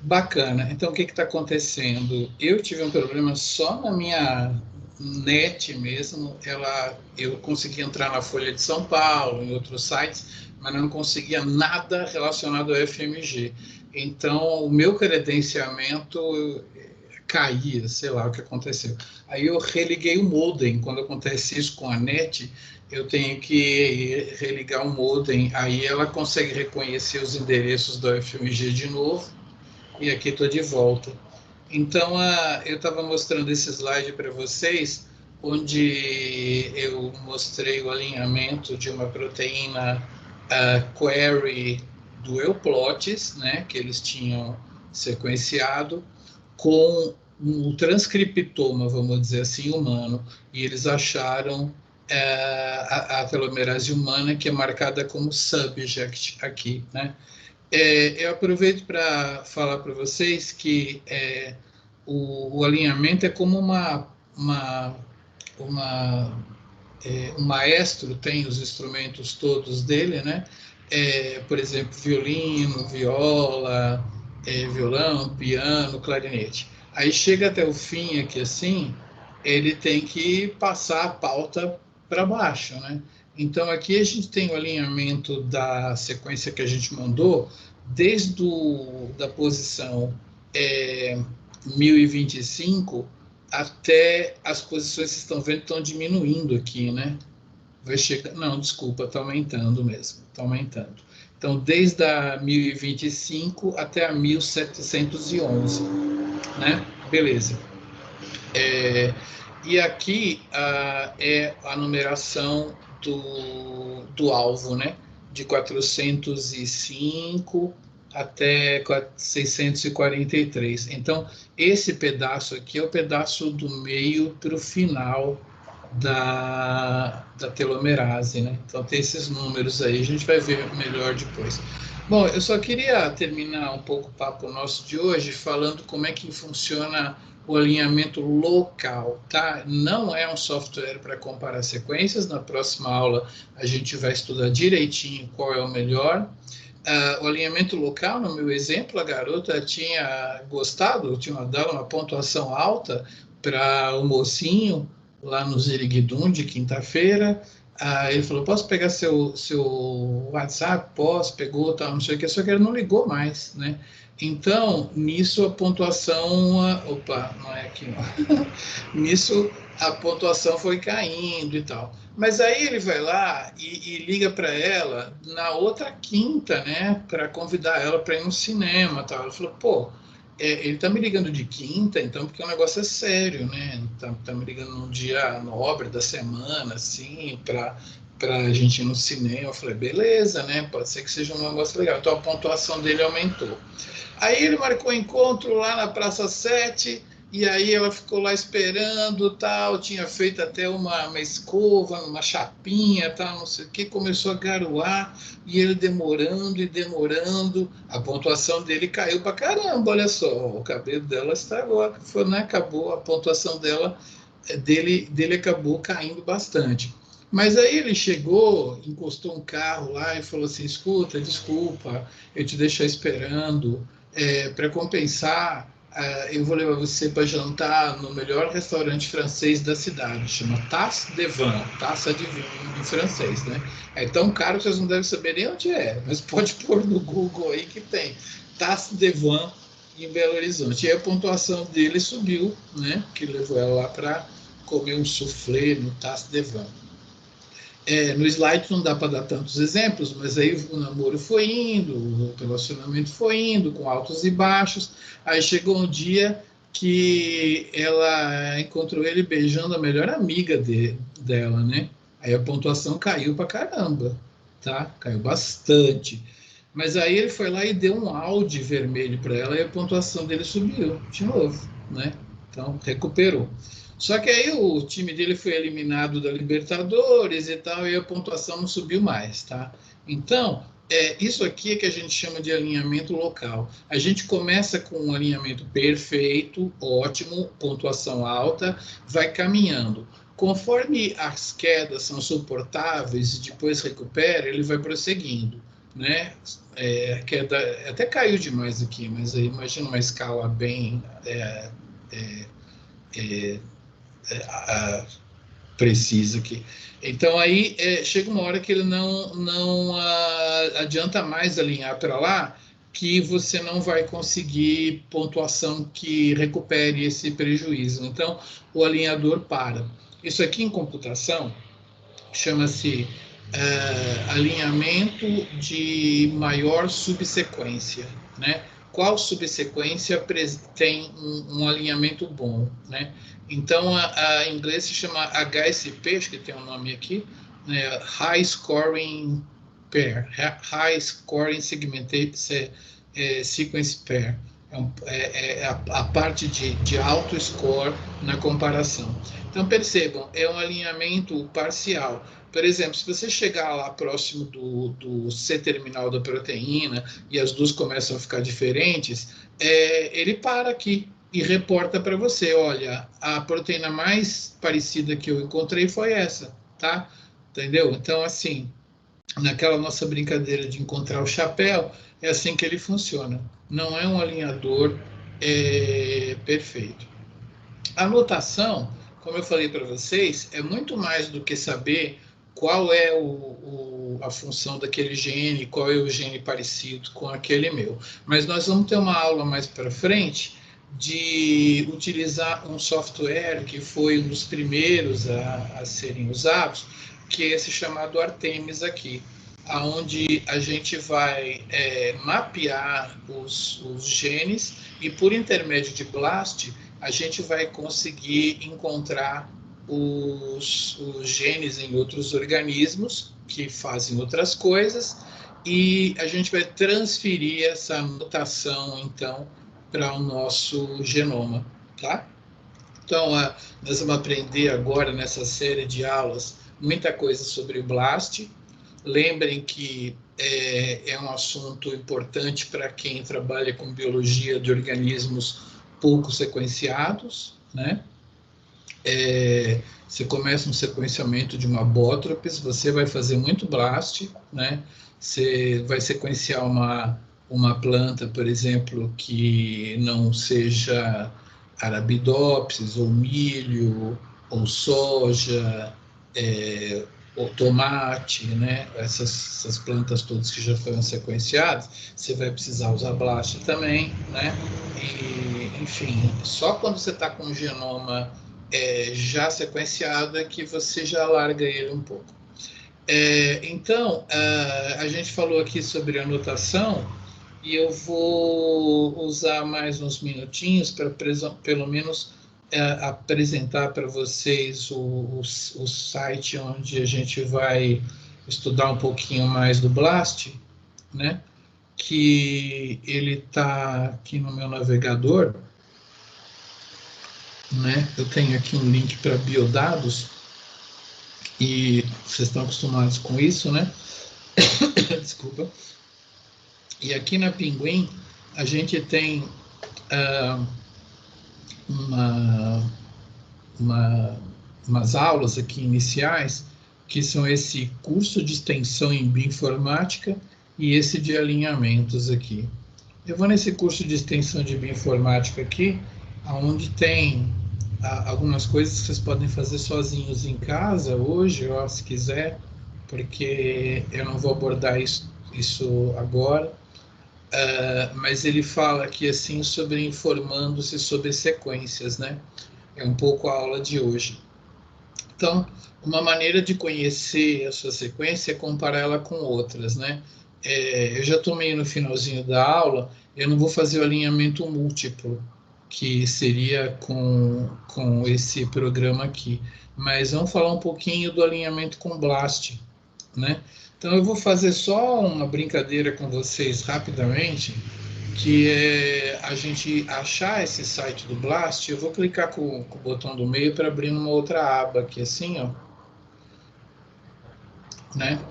Bacana. Então, o que está acontecendo? Eu tive um problema só na minha net mesmo. Eu consegui entrar na Folha de São Paulo, em outros sites, mas não conseguia nada relacionado ao FMG. Então, o meu credenciamento caía, sei lá o que aconteceu. Aí eu religuei o modem. Quando acontece isso com a net, eu tenho que religar o modem. Aí ela consegue reconhecer os endereços do FMG de novo e aqui estou de volta. Então, eu estava mostrando esse slide para vocês, onde eu mostrei o alinhamento de uma proteína query do euplots, né, que eles tinham sequenciado, com um transcriptoma, vamos dizer assim, humano, e eles acharam a telomerase humana, que é marcada como subject aqui, né? Eu aproveito para falar para vocês que o alinhamento é como um maestro tem os instrumentos todos dele, né? Por exemplo, violino, viola, violão, piano, clarinete. Aí chega até o fim aqui assim, ele tem que passar a pauta para baixo, né? Então aqui a gente tem o alinhamento da sequência que a gente mandou, desde da posição 1025 até as posições que vocês estão vendo estão diminuindo aqui, né? Vai chegar, não, desculpa, está aumentando mesmo, está aumentando. Então, desde a 1025 até a 1711, né? Beleza. E aqui é a numeração do alvo, né? De 405 até 643. Então, esse pedaço aqui é o pedaço do meio para o final da telomerase, né? Então, tem esses números aí, a gente vai ver melhor depois. Bom, eu só queria terminar um pouco o papo nosso de hoje falando como é que funciona o alinhamento local, tá? Não é um software para comparar sequências. Na próxima aula a gente vai estudar direitinho qual é o melhor. O alinhamento local, no meu exemplo, a garota tinha gostado, tinha dado uma pontuação alta para o mocinho lá no Ziriguidum de quinta-feira. Ele falou, posso pegar seu WhatsApp? Posso, pegou, tal, não sei o que, só que ele não ligou mais, né? Então, nisso a pontuação, opa, não é aqui não. Nisso a pontuação foi caindo e tal. Mas aí ele vai lá e liga para ela na outra quinta, né, para convidar ela para ir no cinema, tal. Ela falou, pô, ele tá me ligando de quinta, então porque o negócio é sério, né? Tá me ligando num dia nobre da semana, assim, para a gente ir no cinema. Eu falei, beleza, né? Pode ser que seja um negócio legal. Então a pontuação dele aumentou. Aí ele marcou um encontro lá na Praça 7, e aí ela ficou lá esperando, tal, tinha feito até uma escova, uma chapinha, tal, não sei o que, começou a garoar, e ele demorando e demorando, a pontuação dele caiu pra caramba, olha só, o cabelo dela estragou, foi, né, acabou, a pontuação dele acabou caindo bastante. Mas aí ele chegou, encostou um carro lá e falou assim, escuta, desculpa, eu te deixei esperando, para compensar, eu vou levar você para jantar no melhor restaurante francês da cidade, chama Tasse de Vin, taça de vinho em francês, né? É tão caro que vocês não devem saber nem onde é, mas pode pôr no Google aí que tem. Tasse de Vin em Belo Horizonte. E a pontuação dele subiu, né? Que levou ela lá para comer um soufflé no Tasse de Vin. No slide não dá para dar tantos exemplos, mas aí o namoro foi indo, o relacionamento foi indo, com altos e baixos. Aí chegou um dia que ela encontrou ele beijando a melhor amiga dela, né? Aí a pontuação caiu para caramba, tá? Caiu bastante. Mas aí ele foi lá e deu um Audi vermelho para ela e a pontuação dele subiu de novo, né? Então recuperou. Só que aí o time dele foi eliminado da Libertadores e tal, e a pontuação não subiu mais, tá? Então, isso aqui é que a gente chama de alinhamento local. A gente começa com um alinhamento perfeito, ótimo, pontuação alta, vai caminhando. Conforme as quedas são suportáveis e depois recupera, ele vai prosseguindo. né? Até caiu demais aqui, mas aí imagina uma escala bem precisa aqui. Então aí chega uma hora que ele não adianta mais alinhar para lá, que você não vai conseguir pontuação que recupere esse prejuízo. Então o alinhador para. Isso aqui em computação chama-se alinhamento de maior subsequência, né? Qual subsequência tem um alinhamento bom, né? Então, em inglês se chama HSP, acho que tem um nome aqui, né? High Scoring Pair, High Scoring Sequence Pair. A parte de alto score na comparação. Então, percebam, é um alinhamento parcial. Por exemplo, se você chegar lá próximo do C-terminal da proteína e as duas começam a ficar diferentes, ele para aqui e reporta para você, olha, a proteína mais parecida que eu encontrei foi essa, tá? Entendeu? Então, assim, naquela nossa brincadeira de encontrar o chapéu, é assim que ele funciona. Não é um alinhador perfeito. A notação, como eu falei para vocês, é muito mais do que saber qual é a função daquele gene, qual é o gene parecido com aquele meu. Mas nós vamos ter uma aula mais para frente de utilizar um software que foi um dos primeiros a serem usados, que é esse chamado Artemis aqui, onde a gente vai mapear os genes e, por intermédio de BLAST, a gente vai conseguir encontrar os genes em outros organismos que fazem outras coisas e a gente vai transferir essa mutação, então, para o nosso genoma, tá? Então, nós vamos aprender agora, nessa série de aulas, muita coisa sobre o BLAST. Lembrem que é um assunto importante para quem trabalha com biologia de organismos pouco sequenciados, né? Você começa um sequenciamento de uma Botrytis, você vai fazer muito BLAST, né? Você vai sequenciar uma planta, por exemplo, que não seja Arabidopsis, ou milho, ou soja, ou tomate, né? Essas plantas todas que já foram sequenciadas, você vai precisar usar BLAST também, né? E, enfim, só quando você está com o genoma já sequenciado é que você já larga ele um pouco. Então, a gente falou aqui sobre anotação e eu vou usar mais uns minutinhos para pelo menos apresentar para vocês o site onde a gente vai estudar um pouquinho mais do BLAST, né? Que ele está aqui no meu navegador, né? Eu tenho aqui um link para biodados e vocês estão acostumados com isso, né? Desculpa. E aqui na Pinguim a gente tem umas aulas aqui iniciais, que são esse curso de extensão em bioinformática e esse de alinhamentos aqui. Eu vou nesse curso de extensão de bioinformática aqui, onde tem algumas coisas que vocês podem fazer sozinhos em casa hoje, ó, se quiser, porque eu não vou abordar isso agora. Mas ele fala aqui assim sobre informando-se sobre sequências, né? É um pouco a aula de hoje. Então, uma maneira de conhecer a sua sequência é comparar ela com outras, né? Eu já tomei no finalzinho da aula, eu não vou fazer o alinhamento múltiplo, que seria com esse programa aqui, mas vamos falar um pouquinho do alinhamento com BLAST, né? Então, eu vou fazer só uma brincadeira com vocês rapidamente, que é a gente achar esse site do BLAST. Eu vou clicar com o botão do meio para abrir uma outra aba aqui, assim, ó. Né?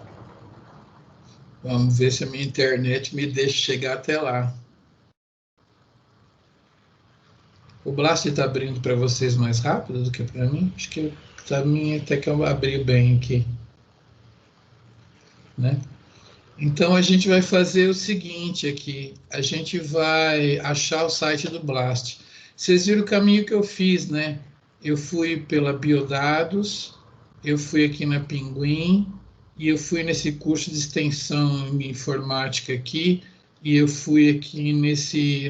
Vamos ver se a minha internet me deixa chegar até lá. O BLAST está abrindo para vocês mais rápido do que para mim? Acho que para mim até que eu abri bem aqui. Né? Então, a gente vai fazer o seguinte aqui, a gente vai achar o site do Blast. Vocês viram o caminho que eu fiz, né? Eu fui pela Biodados, eu fui aqui na Pinguim, e eu fui nesse curso de extensão em informática aqui, e eu fui aqui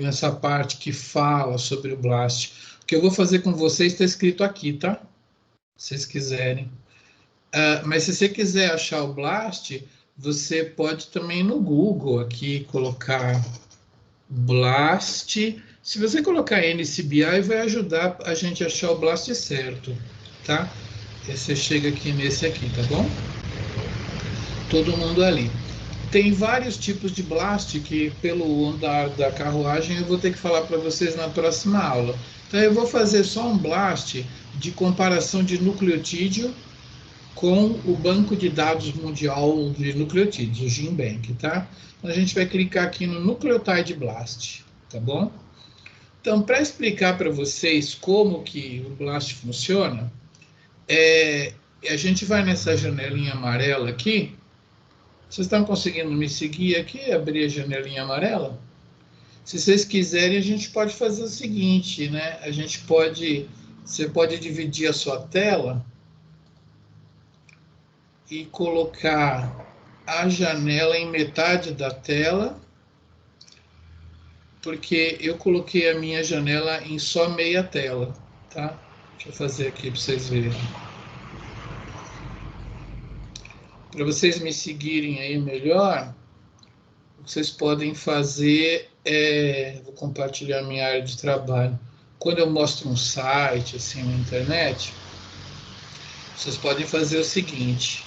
nessa parte que fala sobre o Blast. O que eu vou fazer com vocês está escrito aqui, tá? Se vocês quiserem. Mas se você quiser achar o Blast, você pode também ir no Google aqui colocar Blast. Se você colocar NCBI, vai ajudar a gente a achar o Blast certo, tá? Aí você chega aqui nesse aqui, tá bom? Todo mundo ali. Tem vários tipos de Blast que, pelo andar da carruagem, eu vou ter que falar para vocês na próxima aula. Então, eu vou fazer só um Blast de comparação de nucleotídeo com o banco de dados mundial de nucleotídeos, o GenBank, tá? Então, a gente vai clicar aqui no Nucleotide Blast, tá bom? Então, para explicar para vocês como que o Blast funciona, a gente vai nessa janelinha amarela aqui. Vocês estão conseguindo me seguir aqui, abrir a janelinha amarela? Se vocês quiserem, a gente pode fazer o seguinte, né? Você pode dividir a sua tela e colocar a janela em metade da tela, porque eu coloquei a minha janela em só meia tela, tá? Deixa eu fazer aqui para vocês verem. Para vocês me seguirem aí melhor, o que vocês podem fazer vou compartilhar minha área de trabalho. Quando eu mostro um site assim na internet, vocês podem fazer o seguinte: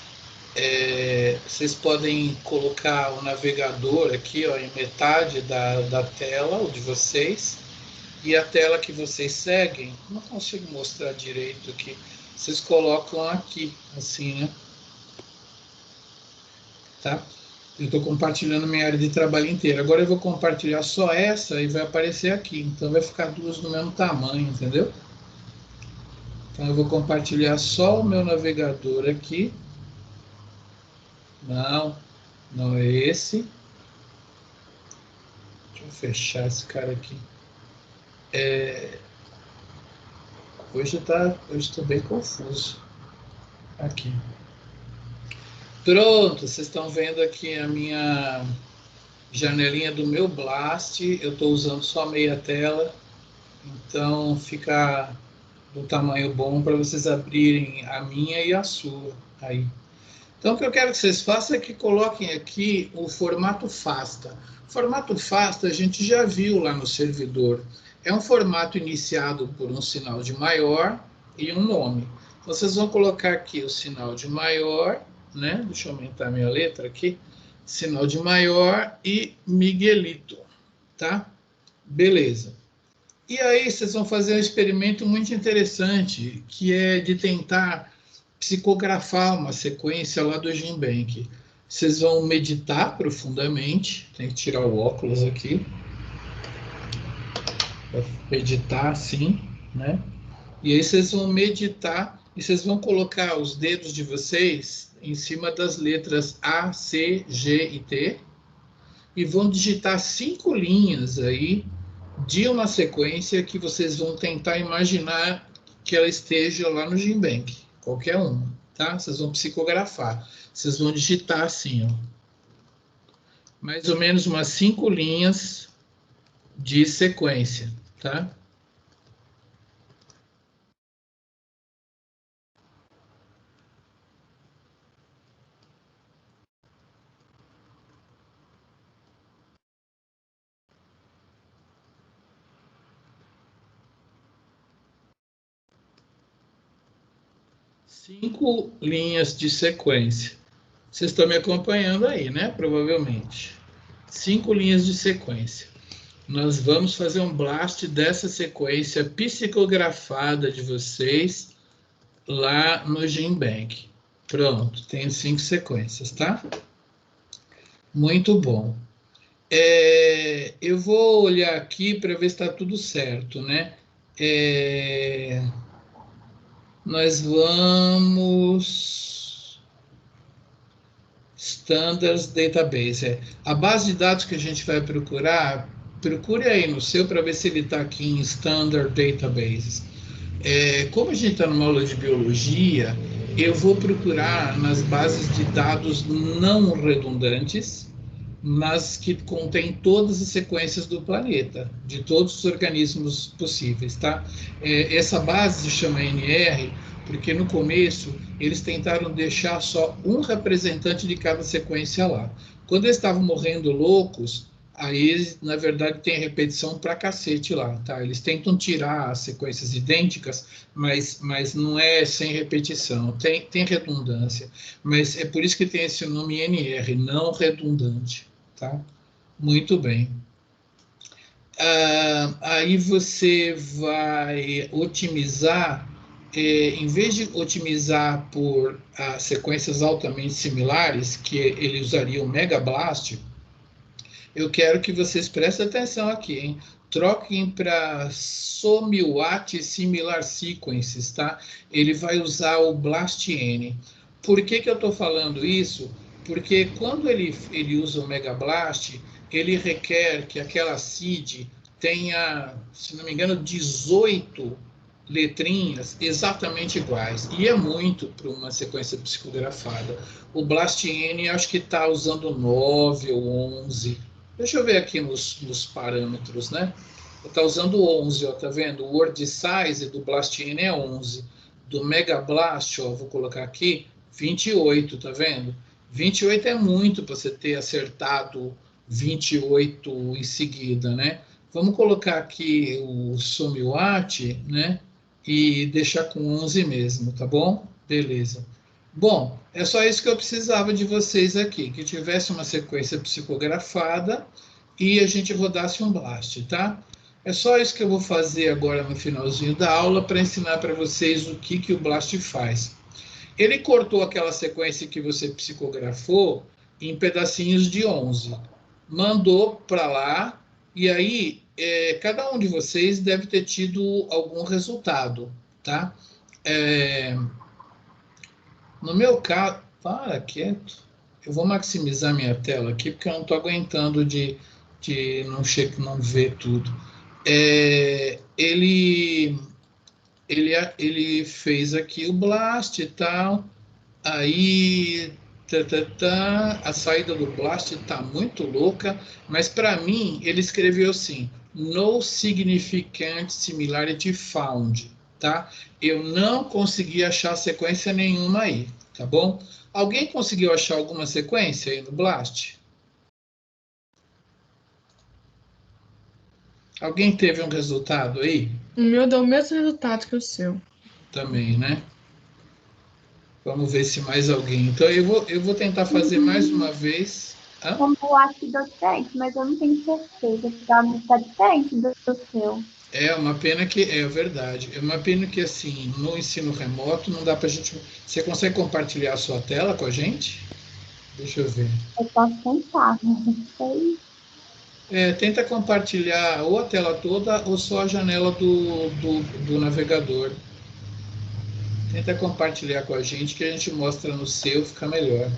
vocês podem colocar o navegador aqui, ó, em metade da tela, o de vocês, e a tela que vocês seguem, não consigo mostrar direito aqui, vocês colocam aqui, assim, né? Tá? Eu estou compartilhando minha área de trabalho inteira. Agora eu vou compartilhar só essa e vai aparecer aqui. Então vai ficar duas do mesmo tamanho, entendeu? Então eu vou compartilhar só o meu navegador aqui. Não, não é esse. Deixa eu fechar esse cara aqui. Hoje estou bem confuso. Aqui. Pronto, vocês estão vendo aqui a minha janelinha do meu Blast. Eu estou usando só meia tela. Então fica do tamanho bom para vocês abrirem a minha e a sua. Aí. Então, o que eu quero que vocês façam é que coloquem aqui o formato FASTA. O formato FASTA a gente já viu lá no servidor. É um formato iniciado por um sinal de maior e um nome. Então, vocês vão colocar aqui o sinal de maior, né? Deixa eu aumentar minha letra aqui. Sinal de maior e Miguelito, tá? Beleza. E aí vocês vão fazer um experimento muito interessante, que é de tentar psicografar uma sequência lá do GenBank. Vocês vão meditar profundamente, tem que tirar o óculos aqui, meditar assim, né? E aí vocês vão meditar e vocês vão colocar os dedos de vocês em cima das letras A, C, G e T e vão digitar 5 linhas aí de uma sequência que vocês vão tentar imaginar que ela esteja lá no GenBank, qualquer uma, tá? Vocês vão psicografar, vocês vão digitar assim, ó, mais ou menos umas 5 linhas de sequência, tá? Cinco linhas de sequência. Vocês estão me acompanhando aí, né? Provavelmente. 5 linhas de sequência. Nós vamos fazer um blast dessa sequência psicografada de vocês lá no GenBank. Pronto, tenho 5 sequências, tá? Muito bom. Eu vou olhar aqui para ver se está tudo certo, né? Nós vamos Standards Database. A base de dados que a gente vai procurar, procure aí no seu para ver se ele está aqui em Standard Databases. Como a gente está numa aula de biologia, eu vou procurar nas bases de dados não redundantes, mas que contém todas as sequências do planeta, de todos os organismos possíveis, tá? Essa base se chama NR, porque no começo eles tentaram deixar só um representante de cada sequência lá. Quando eles estavam morrendo loucos, aí, na verdade, tem repetição pra cacete lá, tá? Eles tentam tirar as sequências idênticas, mas não é sem repetição, tem redundância. Mas é por isso que tem esse nome NR, não redundante, tá? Muito bem. Aí você vai otimizar, em vez de otimizar por sequências altamente similares, que ele usaria o Megablast, eu quero que vocês prestem atenção aqui, hein? Troquem para SOMIWAT Similar Sequences, tá? Ele vai usar o BLASTN. Por que eu estou falando isso? Porque quando ele usa o Megablast, ele requer que aquela seed tenha, se não me engano, 18 letrinhas exatamente iguais. E é muito para uma sequência psicografada. O BLASTN acho que está usando 9 ou 11. Deixa eu ver aqui nos parâmetros, né? Está usando 11, ó, tá vendo? O word size do BLASTN é 11. Do Megablast, ó, vou colocar aqui, 28, tá vendo? 28 é muito para você ter acertado 28 em seguida, né? Vamos colocar aqui o SOMIWAT, né? E deixar com 11 mesmo, tá bom? Beleza. Bom, é só isso que eu precisava de vocês aqui, que tivesse uma sequência psicografada e a gente rodasse um BLAST, tá? É só isso que eu vou fazer agora no finalzinho da aula para ensinar para vocês o que o BLAST faz. Ele cortou aquela sequência que você psicografou em pedacinhos de 11, mandou para lá, e aí cada um de vocês deve ter tido algum resultado, tá? No meu caso, para quieto, eu vou maximizar minha tela aqui, porque eu não estou aguentando de não ver tudo. Ele fez aqui o BLAST e tal, aí a saída do BLAST está muito louca, mas para mim ele escreveu assim: no significant similarity found, tá? Eu não consegui achar sequência nenhuma aí, tá bom? Alguém conseguiu achar alguma sequência aí no BLAST? Alguém teve um resultado aí? O meu deu o mesmo resultado que o seu. Também, né? Vamos ver se mais alguém. Então eu vou tentar fazer mais uma vez. Como eu acho que deu diferente, mas eu não tenho certeza. Está diferente do seu. É uma pena que é verdade. É uma pena que assim no ensino remoto não dá para a gente. Você consegue compartilhar a sua tela com a gente? Deixa eu ver. Eu posso tentar, mas não sei. Tenta compartilhar ou a tela toda ou só a janela do navegador. Tenta compartilhar com a gente que a gente mostra no seu, fica melhor.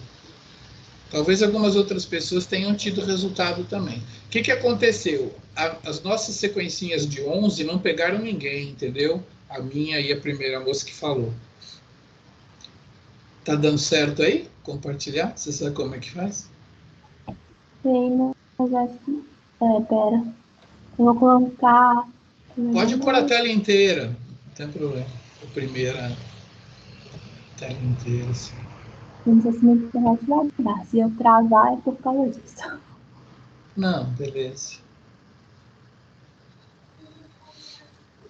Talvez algumas outras pessoas tenham tido resultado também. O que aconteceu? As nossas sequencinhas de 11 não pegaram ninguém, entendeu? A minha e a primeira moça que falou. Tá dando certo aí? Compartilhar? Você sabe como é que faz? Sim, mas acho que... pera. Eu vou colocar... Pode pôr a tela inteira. Não tem problema. A primeira tela inteira, assim. Não sei se minha internet vai dar. Se eu travar, é por causa disso. Não, beleza.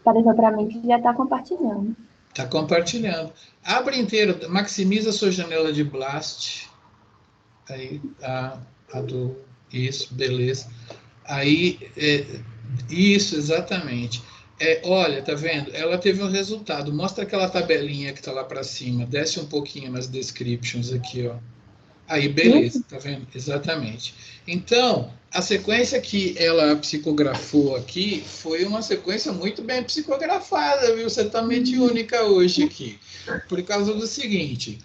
Apareceu para mim que já está compartilhando. Está compartilhando. Abre inteiro, maximiza a sua janela de BLAST. Aí, isso, beleza. Aí, isso, exatamente. Olha, tá vendo? Ela teve um resultado. Mostra aquela tabelinha que está lá para cima. Desce um pouquinho nas descriptions aqui, ó. Aí, beleza, tá vendo? Exatamente. Então, a sequência que ela psicografou aqui foi uma sequência muito bem psicografada, viu? Você está mediúnica hoje aqui. Por causa do seguinte,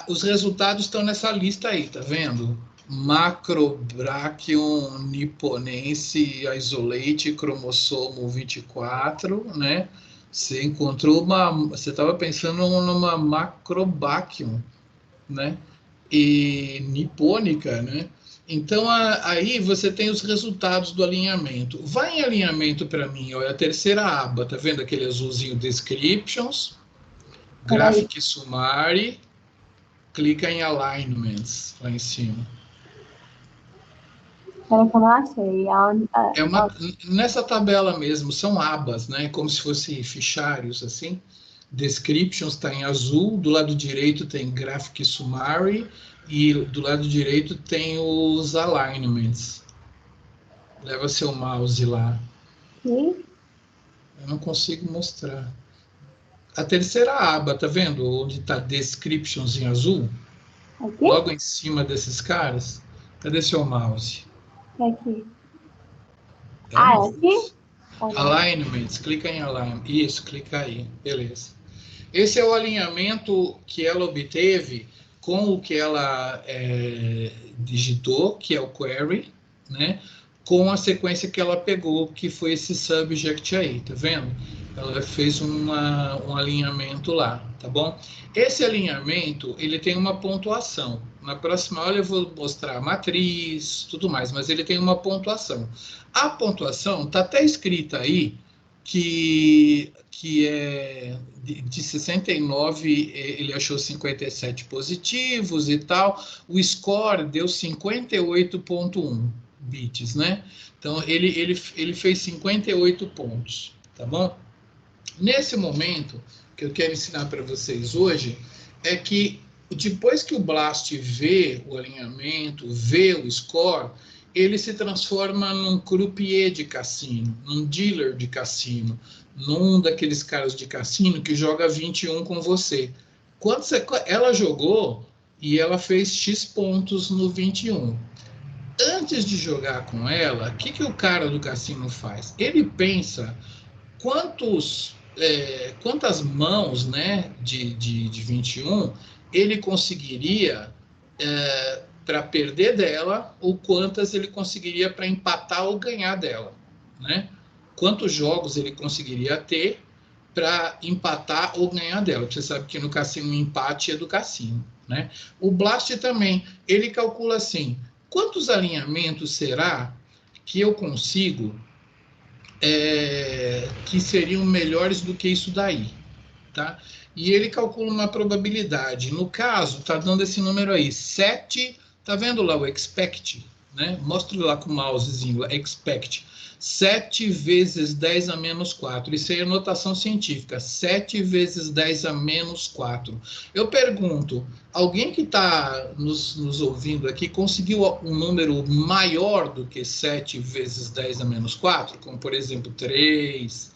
os resultados estão nessa lista aí, tá vendo? Macrobrachium nipponense isolate, cromossomo 24, né? Você encontrou você estava pensando numa Macrobrachium, né? E nipônica, né? Então, aí você tem os resultados do alinhamento. Vai em alinhamento para mim, ó, é a terceira aba, tá vendo aquele azulzinho Descriptions, Graphic Summary, clica em Alignments, lá em cima. Peraí que eu não achei. Nessa tabela mesmo, são abas, né? Como se fossem fichários, assim. Descriptions está em azul, do lado direito tem Graphic Summary e do lado direito tem os Alignments. Leva seu mouse lá. Aqui. Eu não consigo mostrar. A terceira aba, tá vendo? Onde está Descriptions em azul? Aqui? Logo em cima desses caras. Cadê seu mouse? Aqui. É Aqui? Alignments, clica em Alignment. Isso, clica aí. Beleza. Esse é o alinhamento que ela obteve com o que ela digitou, que é o query, né? Com a sequência que ela pegou, que foi esse subject aí, tá vendo? Ela fez um alinhamento lá, tá bom? Esse alinhamento, ele tem uma pontuação. Na próxima aula eu vou mostrar a matriz, tudo mais, mas ele tem uma pontuação. A pontuação está até escrita aí que é de 69, ele achou 57 positivos e tal. O score deu 58,1 bits, né? Então, ele fez 58 pontos, tá bom? Nesse momento, que eu quero ensinar para vocês hoje, é que depois que o Blast vê o alinhamento, vê o score, ele se transforma num croupier de cassino, num dealer de cassino, num daqueles caras de cassino que joga 21 com você. Ela jogou e ela fez X pontos no 21. Antes de jogar com ela, o que o cara do cassino faz? Ele pensa quantas mãos, né, de 21 ele conseguiria para perder dela, ou quantas ele conseguiria para empatar ou ganhar dela, né? Quantos jogos ele conseguiria ter para empatar ou ganhar dela. Você sabe que no cassino o empate é do cassino, né? O Blast também, ele calcula assim, quantos alinhamentos será que eu consigo que seriam melhores do que isso daí, tá? E ele calcula uma probabilidade. No caso, tá dando esse número aí, 7, tá vendo lá o expect, né? Mostra lá com o mousezinho, expect. 7 vezes 10 a menos 4. Isso aí é notação científica. 7 vezes 10 a menos 4. Eu pergunto, alguém que está nos ouvindo aqui conseguiu um número maior do que 7 vezes 10 a menos 4? Como, por exemplo, 3,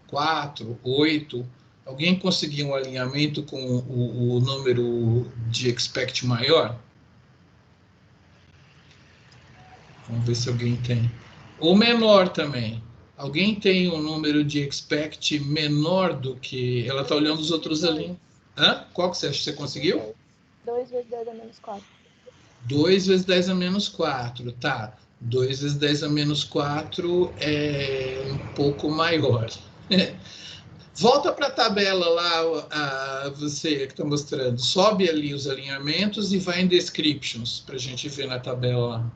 4, 8? Alguém conseguiu um alinhamento com o número de expect maior? Vamos ver se alguém tem. Ou menor também. Alguém tem um número de expect menor do que... Ela está olhando os outros ali. Hã? Qual que você acha que você conseguiu? 2 vezes 10 a menos 4. 2 vezes 10 a menos 4, tá. 2 vezes 10 a menos 4 é um pouco maior. Volta para a tabela lá, você que está mostrando. Sobe ali os alinhamentos e vai em Descriptions, para a gente ver na tabela lá.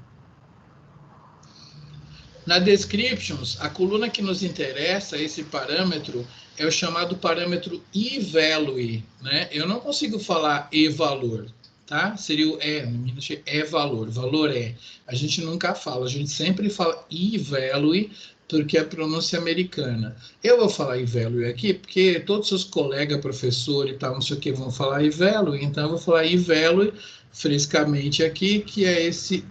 Na Descriptions, a coluna que nos interessa, esse parâmetro, é o chamado parâmetro eValue, né? Eu não consigo falar e-valor, tá? Seria o valor, valor é. A gente nunca fala, a gente sempre fala eValue, porque é a pronúncia americana. Eu vou falar eValue aqui, porque todos os seus colegas, professor e tal, não sei o que, vão falar eValue, então eu vou falar eValue frescamente aqui, que é esse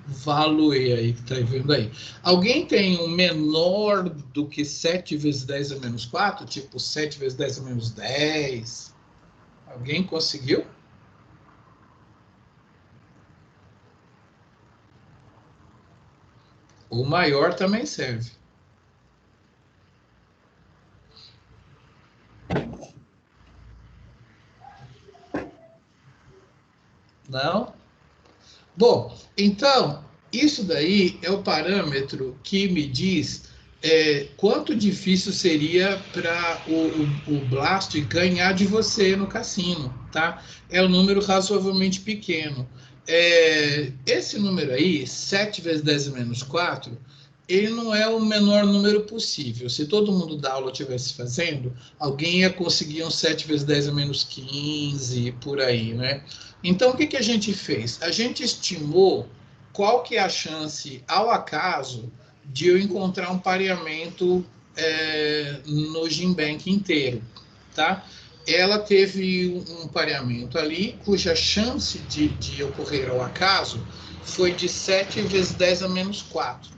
value aí, que tá vendo aí. Alguém tem um menor do que 7 vezes 10 a menos 4? Tipo 7 vezes 10 a menos 10? Alguém conseguiu? O maior também serve. Bom, então, isso daí é o parâmetro que me diz quanto difícil seria para o Blast ganhar de você no cassino, tá? É um número razoavelmente pequeno. Esse número aí, 7 vezes 10 menos 4, ele não é o menor número possível. Se todo mundo da aula estivesse fazendo, alguém ia conseguir um 7 vezes 10 a menos 15, por aí, né? Então, o que a gente fez? A gente estimou qual que é a chance, ao acaso, de eu encontrar um pareamento no GenBank inteiro, tá? Ela teve um pareamento ali, cuja chance de ocorrer ao acaso foi de 7 vezes 10 a menos 4.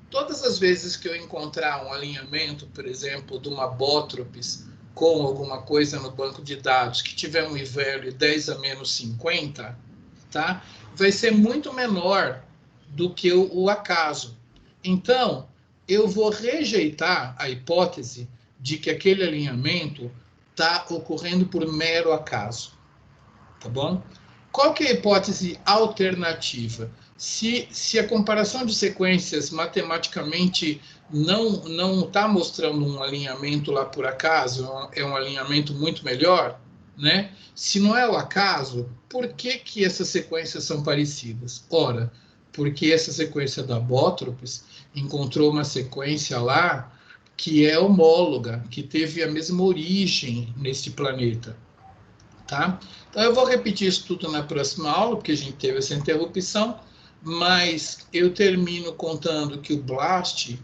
Todas as vezes que eu encontrar um alinhamento, por exemplo, de uma Botropes com alguma coisa no banco de dados que tiver um i-value 10 a menos 50, tá? Vai ser muito menor do que o acaso. Então, eu vou rejeitar a hipótese de que aquele alinhamento está ocorrendo por mero acaso, tá bom? Qual que é a hipótese alternativa? Se a comparação de sequências matematicamente não está mostrando um alinhamento lá por acaso, é um alinhamento muito melhor, né? Se não é o acaso, por que essas sequências são parecidas? Ora, porque essa sequência da Botropes encontrou uma sequência lá que é homóloga, que teve a mesma origem neste planeta, tá? Então eu vou repetir isso tudo na próxima aula, porque a gente teve essa interrupção, mas eu termino contando que o Blast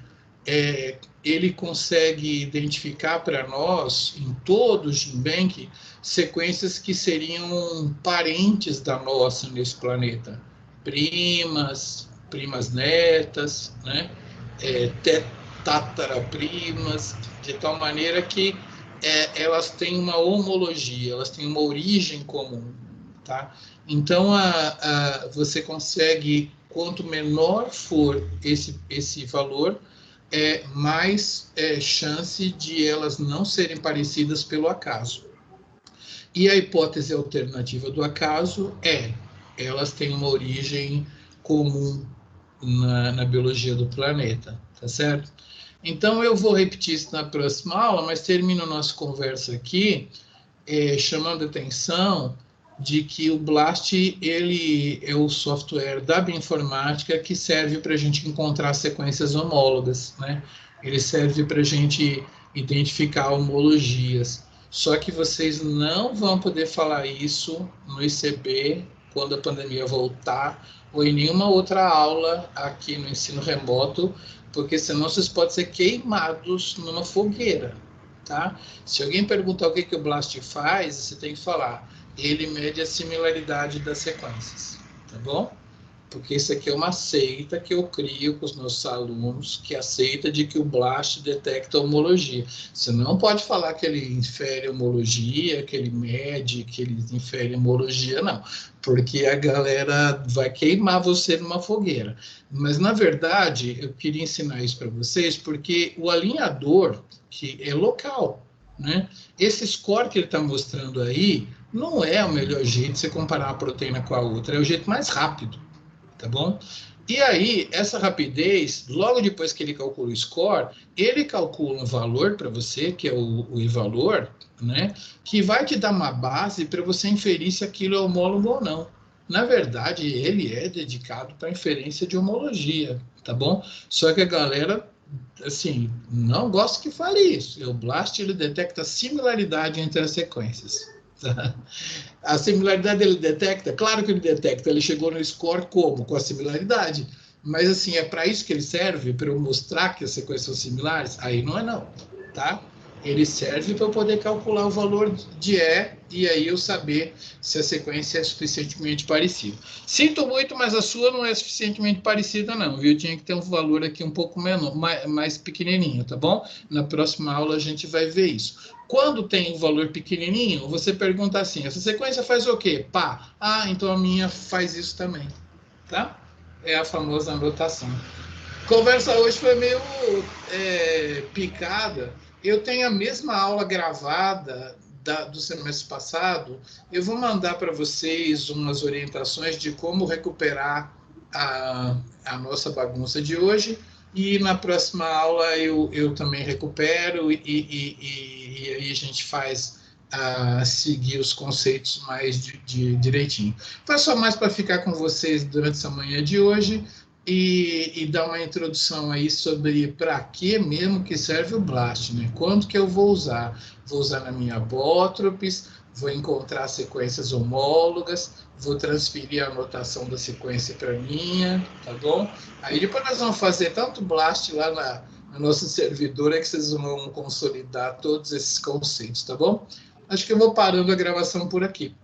ele consegue identificar para nós, em todo o GenBank, sequências que seriam parentes da nossa nesse planeta. Primas netas, né? Tataraprimas, de tal maneira que elas têm uma homologia, elas têm uma origem comum, tá? Então, você consegue, quanto menor for esse valor, mais chance de elas não serem parecidas pelo acaso. E a hipótese alternativa do acaso elas têm uma origem comum na biologia do planeta, tá certo? Então, eu vou repetir isso na próxima aula, mas termino a nossa conversa aqui chamando a atenção de que o Blast ele é o software da bioinformática que serve para a gente encontrar sequências homólogas, né? Ele serve para a gente identificar homologias. Só que vocês não vão poder falar isso no ICB quando a pandemia voltar, ou em nenhuma outra aula aqui no ensino remoto, porque senão vocês podem ser queimados numa fogueira, tá? Se alguém perguntar o que o Blast faz, você tem que falar, ele mede a similaridade das sequências, tá bom? Porque isso aqui é uma seita que eu crio com os meus alunos, que aceita de que o Blast detecta homologia. Você não pode falar que ele infere homologia, que ele mede, que ele infere homologia, não. Porque a galera vai queimar você numa fogueira. Mas, na verdade, eu queria ensinar isso para vocês, porque o alinhador, que é local, né? Esse score que ele está mostrando aí, não é o melhor jeito de você comparar uma proteína com a outra, é o jeito mais rápido. Tá bom? E aí, essa rapidez, logo depois que ele calcula o score, ele calcula um valor para você, que é o i-valor, né? Que vai te dar uma base para você inferir se aquilo é homólogo ou não. Na verdade, ele é dedicado para inferência de homologia, tá bom? Só que a galera, assim, não gosta que fale isso. O Blast, ele detecta similaridade entre as sequências. A similaridade ele detecta? Claro que ele detecta, ele chegou no score como? Com a similaridade. Mas assim, é para isso que ele serve? Para eu mostrar que as sequências são similares? Aí não é não, tá? Ele serve para eu poder calcular o valor de e aí eu saber se a sequência é suficientemente parecida. Sinto muito, mas a sua não é suficientemente parecida não, viu? Tinha que ter um valor aqui um pouco menor, mais pequenininho, tá bom? Na próxima aula a gente vai ver isso. Quando tem um valor pequenininho, você pergunta assim, essa sequência faz o quê? Pá. Ah, então a minha faz isso também, tá? É a famosa anotação. A conversa hoje foi meio picada. Eu tenho a mesma aula gravada do semestre passado, eu vou mandar para vocês umas orientações de como recuperar a nossa bagunça de hoje, e na próxima aula eu também recupero e aí a gente faz seguir os conceitos mais direitinho. Foi só mais para ficar com vocês durante essa manhã de hoje e dar uma introdução aí sobre para que mesmo que serve o BLAST, né? Quando que eu vou usar? Vou usar na minha Bótropes, vou encontrar sequências homólogas, vou transferir a anotação da sequência para minha, tá bom? Aí depois nós vamos fazer tanto BLAST lá na nossa servidora que vocês vão consolidar todos esses conceitos, tá bom? Acho que eu vou parando a gravação por aqui.